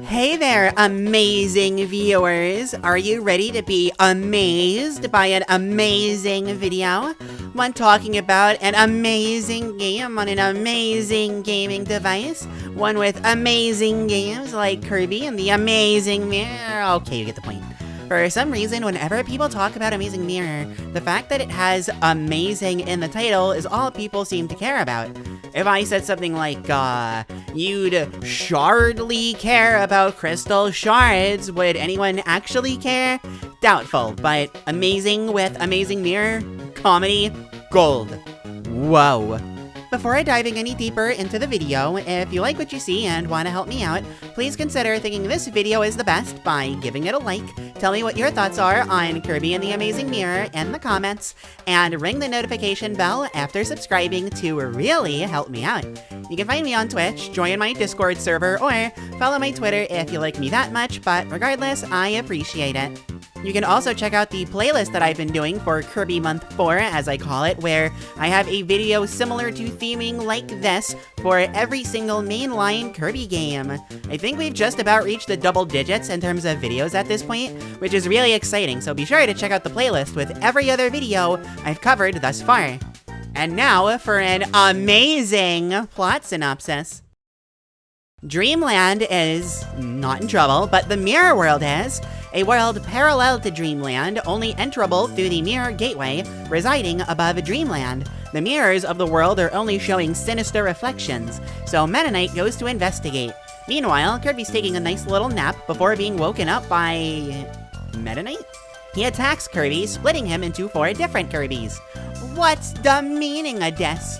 Hey there, amazing viewers! Are you ready to be amazed by an amazing video? One talking about an amazing game on an amazing gaming device? One with amazing games like Kirby and the Amazing Mirror? Okay, you get the point. For some reason, whenever people talk about Amazing Mirror, the fact that it has amazing in the title is all people seem to care about. If I said something like, you'd shardly care about crystal shards, would anyone actually care? Doubtful, but amazing with Amazing Mirror, comedy, gold. Whoa. Before diving any deeper into the video, if you like what you see and want to help me out, please consider thinking this video is the best by giving it a like, tell me what your thoughts are on Kirby and the Amazing Mirror in the comments, and ring the notification bell after subscribing to really help me out. You can find me on Twitch, join my Discord server, or follow my Twitter if you like me that much, but regardless, I appreciate it. You can also check out the playlist that I've been doing for Kirby Month 4, as I call it, where I have a video similar to theming like this for every single mainline Kirby game. I think we've just about reached the double digits in terms of videos at this point, which is really exciting, so be sure to check out the playlist with every other video I've covered thus far. And now for an amazing plot synopsis. Dreamland is not in trouble, but the Mirror World is. A world parallel to Dreamland, only enterable through the Mirror Gateway, residing above Dreamland. The mirrors of the world are only showing sinister reflections, so Meta Knight goes to investigate. Meanwhile, Kirby's taking a nice little nap before being woken up by... Meta Knight? He attacks Kirby, splitting him into 4 different Kirbys. What's the meaning of this?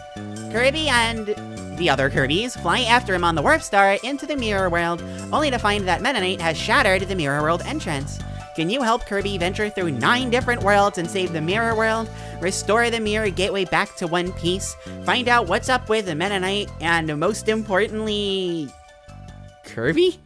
Kirby and the other Kirbys fly after him on the Warp Star into the Mirror World, only to find that Meta Knight has shattered the Mirror World entrance. Can you help Kirby venture through 9 different worlds and save the Mirror World, restore the Mirror Gateway back to one piece, find out what's up with Meta Knight, and most importantly... Kirby?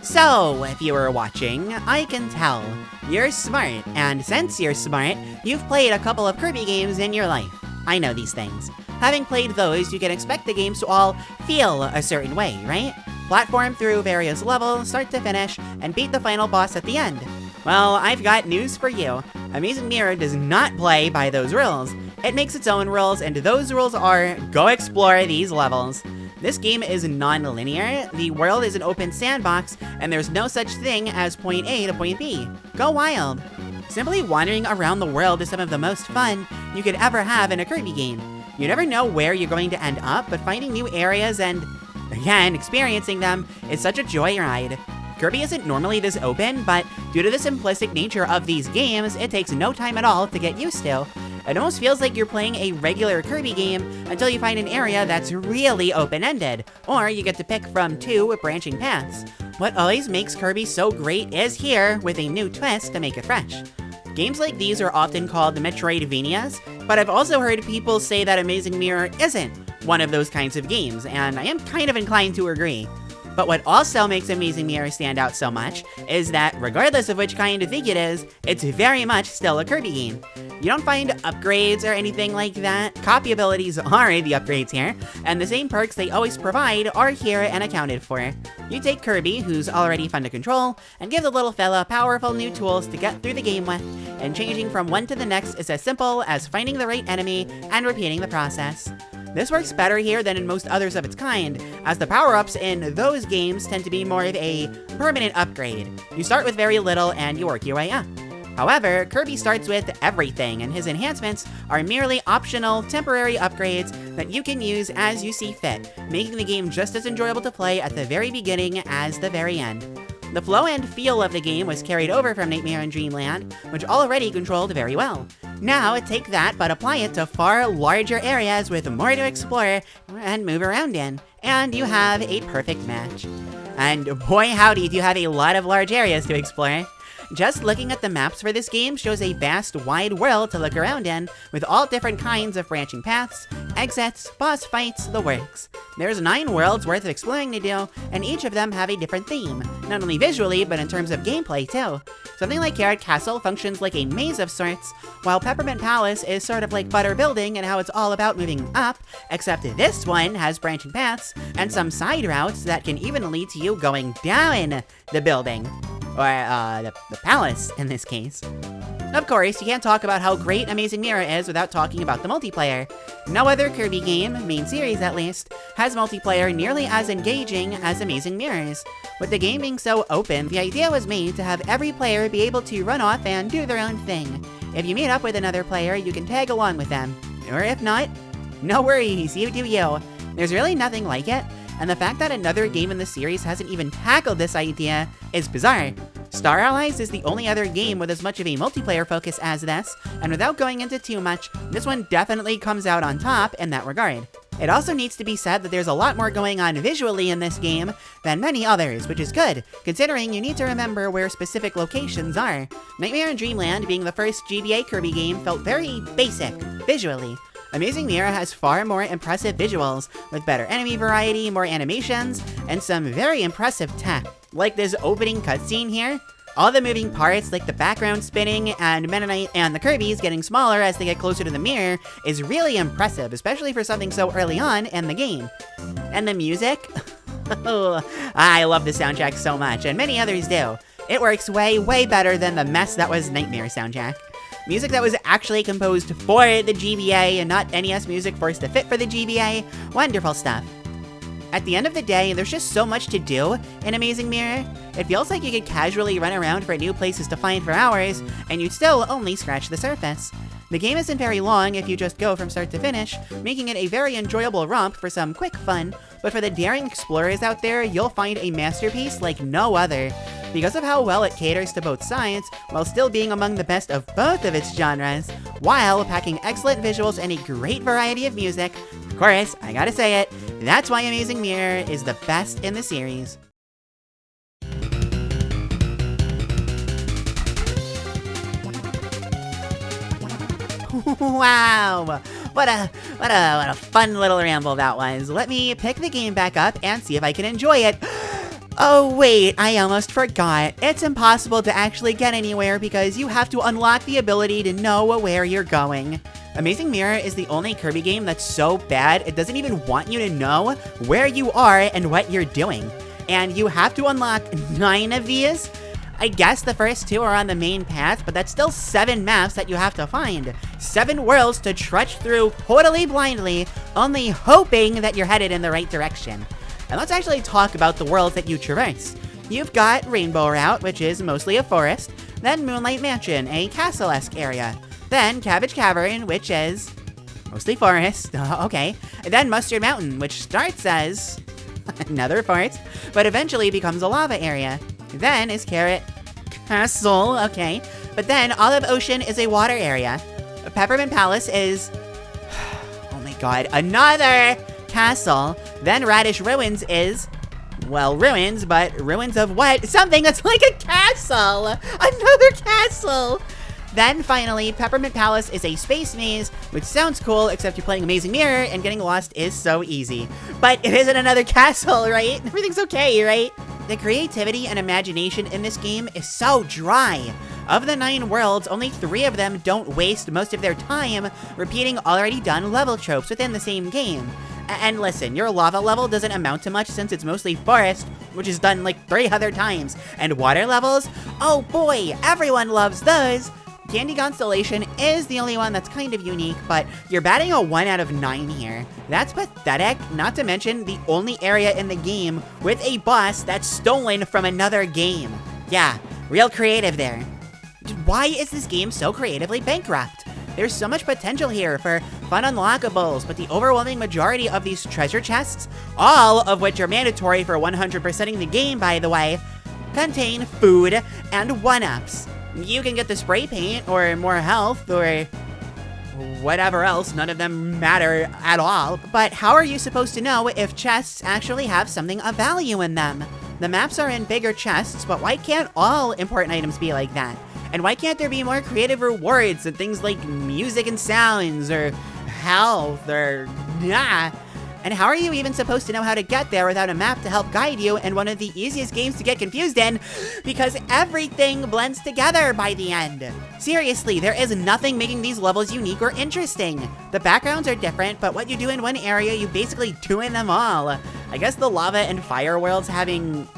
So, if you were watching, I can tell. You're smart, and since you're smart, you've played a couple of Kirby games in your life. I know these things. Having played those, you can expect the games to all feel a certain way, right? Platform through various levels, start to finish, and beat the final boss at the end. Well, I've got news for you. Amazing Mirror does not play by those rules. It makes its own rules, and those rules are, go explore these levels. This game is non-linear, the world is an open sandbox, and there's no such thing as point A to point B. Go wild! Simply wandering around the world is some of the most fun you could ever have in a Kirby game. You never know where you're going to end up, but finding new areas and, again, experiencing them is such a joyride. Kirby isn't normally this open, but due to the simplistic nature of these games, it takes no time at all to get used to. It almost feels like you're playing a regular Kirby game until you find an area that's really open-ended, or you get to pick from 2 branching paths. What always makes Kirby so great is here, with a new twist to make it fresh. Games like these are often called Metroidvanias, but I've also heard people say that Amazing Mirror isn't one of those kinds of games, and I am kind of inclined to agree. But what also makes Amazing Mirror stand out so much is that regardless of which kind of thing it is, it's very much still a Kirby game. You don't find upgrades or anything like that. Copy abilities are the upgrades here, and the same perks they always provide are here and accounted for. You take Kirby, who's already fun to control, and give the little fella powerful new tools to get through the game with, and changing from one to the next is as simple as finding the right enemy and repeating the process. This works better here than in most others of its kind, as the power-ups in those games tend to be more of a permanent upgrade. You start with very little and you work your way up. However, Kirby starts with everything, and his enhancements are merely optional, temporary upgrades that you can use as you see fit, making the game just as enjoyable to play at the very beginning as the very end. The flow and feel of the game was carried over from Nightmare and Dreamland, which already controlled very well. Now, take that, but apply it to far larger areas with more to explore and move around in, and you have a perfect match. And boy howdy, do you have a lot of large areas to explore. Just looking at the maps for this game shows a vast, wide world to look around in, with all different kinds of branching paths, exits, boss fights, the works. There's 9 worlds worth of exploring to do, and each of them have a different theme, not only visually, but in terms of gameplay too. Something like Carrot Castle functions like a maze of sorts, while Peppermint Palace is sort of like Butter Building and how it's all about moving up, except this one has branching paths and some side routes that can even lead to you going down the building. Or, the palace, in this case. Of course, you can't talk about how great Amazing Mirror is without talking about the multiplayer. No other Kirby game, main series at least, has multiplayer nearly as engaging as Amazing Mirrors. With the game being so open, the idea was made to have every player be able to run off and do their own thing. If you meet up with another player, you can tag along with them. Or if not, no worries, you do you. There's really nothing like it, and the fact that another game in the series hasn't even tackled this idea is bizarre. Star Allies is the only other game with as much of a multiplayer focus as this, and without going into too much, this one definitely comes out on top in that regard. It also needs to be said that there's a lot more going on visually in this game than many others, which is good, considering you need to remember where specific locations are. Nightmare in Dreamland, being the first GBA Kirby game, felt very basic, visually. Amazing Mirror has far more impressive visuals, with better enemy variety, more animations, and some very impressive tech. Like this opening cutscene here. All the moving parts, like the background spinning and Mennonite and the Kirbys getting smaller as they get closer to the mirror, is really impressive, especially for something so early on in the game. And the music? Oh, I love the soundtrack so much, and many others do. It works way, way better than the mess that was Nightmare soundtrack. Music that was actually composed for the GBA and not NES music forced to fit for the GBA. Wonderful stuff. At the end of the day, there's just so much to do in Amazing Mirror. It feels like you could casually run around for new places to find for hours, and you'd still only scratch the surface. The game isn't very long if you just go from start to finish, making it a very enjoyable romp for some quick fun, but for the daring explorers out there, you'll find a masterpiece like no other. Because of how well it caters to both sides, while still being among the best of both of its genres, while packing excellent visuals and a great variety of music. Of course, I gotta say it, that's why Amazing Mirror is the best in the series. Wow! What a fun little ramble that was. Let me pick the game back up and see if I can enjoy it. Oh wait, I almost forgot. It's impossible to actually get anywhere because you have to unlock the ability to know where you're going. Amazing Mirror is the only Kirby game that's so bad it doesn't even want you to know where you are and what you're doing. And you have to unlock 9 of these. I guess the first 2 are on the main path, but that's still 7 maps that you have to find. 7 worlds to trudge through totally blindly, only hoping that you're headed in the right direction. And let's actually talk about the worlds that you traverse. You've got Rainbow Route, which is mostly a forest, then Moonlight Mansion, a castle-esque area, then Cabbage Cavern, which is mostly forest, okay, and then Mustard Mountain, which starts as another forest, but eventually becomes a lava area. Then is Carrot Castle, okay, but then Olive Ocean is a water area. Peppermint Palace is, oh my god, another castle. Then Radish Ruins is, well, ruins, but ruins of what? Something that's like a castle! Another castle! Then finally, Peppermint Palace is a space maze, which sounds cool, except you're playing Amazing Mirror and getting lost is so easy. But it isn't another castle, right? Everything's okay, right? The creativity and imagination in this game is so dry. Of the 9 worlds, only 3 of them don't waste most of their time repeating already done level tropes within the same game. And listen, your lava level doesn't amount to much since it's mostly forest, which is done like 3 other times. And water levels? Oh boy, everyone loves those! Candy Constellation is the only one that's kind of unique, but you're batting a 1 out of 9 here. That's pathetic, not to mention the only area in the game with a boss that's stolen from another game. Yeah, real creative there. Why is this game so creatively bankrupt? There's so much potential here for fun unlockables, but the overwhelming majority of these treasure chests, all of which are mandatory for 100%ing the game, by the way, contain food and 1-ups. You can get the spray paint, or more health, or whatever else, none of them matter at all. But how are you supposed to know if chests actually have something of value in them? The maps are in bigger chests, but why can't all important items be like that? And why can't there be more creative rewards and things like music and sounds, or health, or And how are you even supposed to know how to get there without a map to help guide you, and one of the easiest games to get confused in, because everything blends together by the end? Seriously, there is nothing making these levels unique or interesting. The backgrounds are different, but what you do in one area, you basically do in them all. I guess the lava and fire worlds having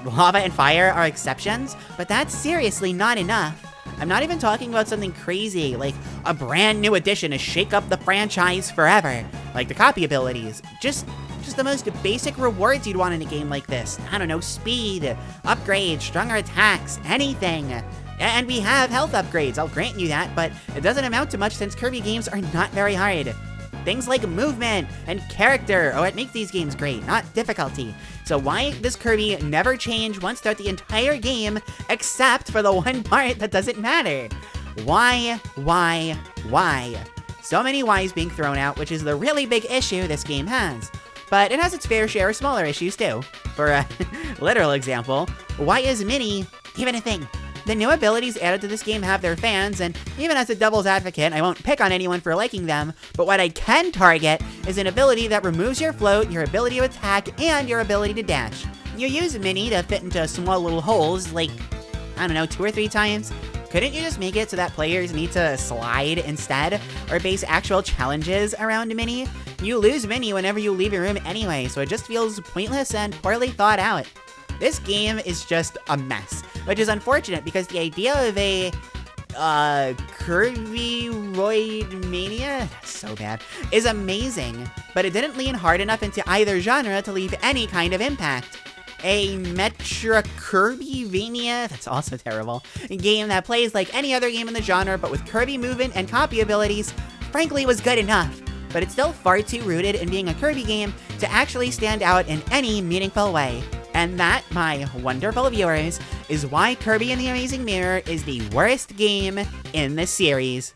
lava and fire are exceptions, but that's seriously not enough. I'm not even talking about something crazy, like a brand new addition to shake up the franchise forever, like the copy abilities. Just the most basic rewards you'd want in a game like this. I don't know, speed, upgrades, stronger attacks, anything. And we have health upgrades, I'll grant you that, but it doesn't amount to much since Kirby games are not very hard. Things like movement and character are what make these games great, not difficulty. So why does Kirby never change once throughout the entire game, except for the one part that doesn't matter? Why? So many whys being thrown out, which is the really big issue this game has. But it has its fair share of smaller issues too. For a literal example, why is Minnie even a thing? The new abilities added to this game have their fans, and even as a devil's advocate, I won't pick on anyone for liking them, but what I can target is an ability that removes your float, your ability to attack, and your ability to dash. You use Minnie to fit into small little holes, like, I don't know, 2 or 3 times? Couldn't you just make it so that players need to slide instead, or base actual challenges around Minnie? You lose Minnie whenever you leave your room anyway, so it just feels pointless and poorly thought out. This game is just a mess, which is unfortunate because the idea of a Kirby-roid mania, that's so bad, is amazing, but it didn't lean hard enough into either genre to leave any kind of impact. A Metra Kirby-vania, that's also terrible, a game that plays like any other game in the genre but with Kirby movement and copy abilities, frankly was good enough, but it's still far too rooted in being a Kirby game to actually stand out in any meaningful way. And that, my wonderful viewers, is why Kirby and the Amazing Mirror is the worst game in the series.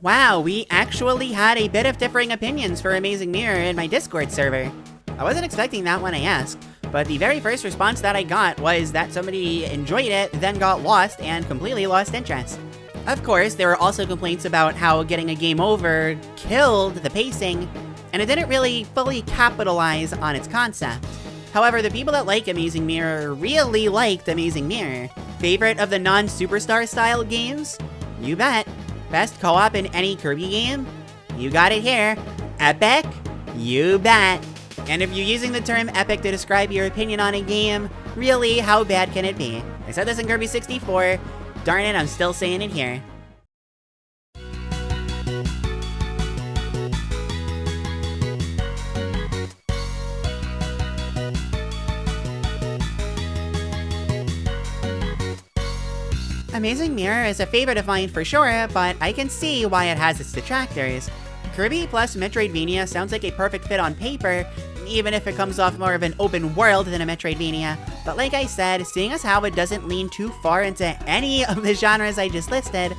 Wow, we actually had a bit of differing opinions for Amazing Mirror in my Discord server. I wasn't expecting that when I asked, but the very first response that I got was that somebody enjoyed it, then got lost and completely lost interest. Of course, there were also complaints about how getting a game over killed the pacing, and it didn't really fully capitalize on its concept. However, the people that like Amazing Mirror really liked Amazing Mirror. Favorite of the non-Superstar style games? You bet. Best co-op in any Kirby game? You got it here. Epic? You bet. And if you're using the term epic to describe your opinion on a game, really, how bad can it be? I said this in Kirby 64. Darn it, I'm still saying it here. Amazing Mirror is a favorite of mine for sure, but I can see why it has its detractors. Kirby plus Metroidvania sounds like a perfect fit on paper, even if it comes off more of an open world than a Metroidvania. But like I said, seeing as how it doesn't lean too far into any of the genres I just listed,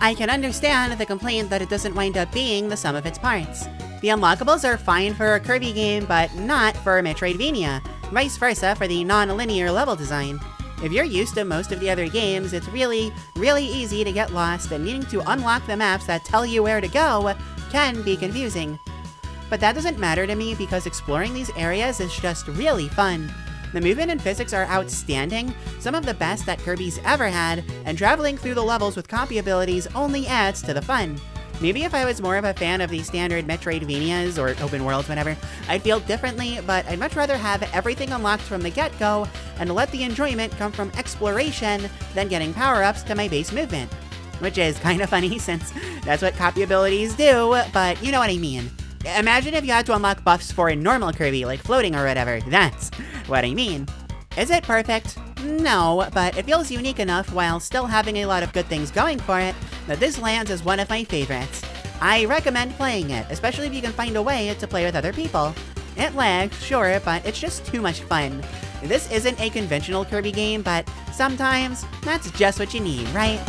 I can understand the complaint that it doesn't wind up being the sum of its parts. The unlockables are fine for a Kirby game, but not for a Metroidvania, vice versa for the non-linear level design. If you're used to most of the other games, it's really easy to get lost, and needing to unlock the maps that tell you where to go can be confusing. But that doesn't matter to me because exploring these areas is just really fun. The movement and physics are outstanding, some of the best that Kirby's ever had, and traveling through the levels with copy abilities only adds to the fun. Maybe if I was more of a fan of the standard Metroidvanias, or open worlds, whatever, I'd feel differently, but I'd much rather have everything unlocked from the get-go, and let the enjoyment come from exploration than getting power-ups to my base movement. Which is kind of funny since that's what copy abilities do, but you know what I mean. Imagine if you had to unlock buffs for a normal Kirby, like floating or whatever, that's what I mean. Is it perfect? No, but it feels unique enough while still having a lot of good things going for it that this lands as one of my favorites. I recommend playing it, especially if you can find a way to play with other people. It lags, sure, but it's just too much fun. This isn't a conventional Kirby game, but sometimes that's just what you need, right?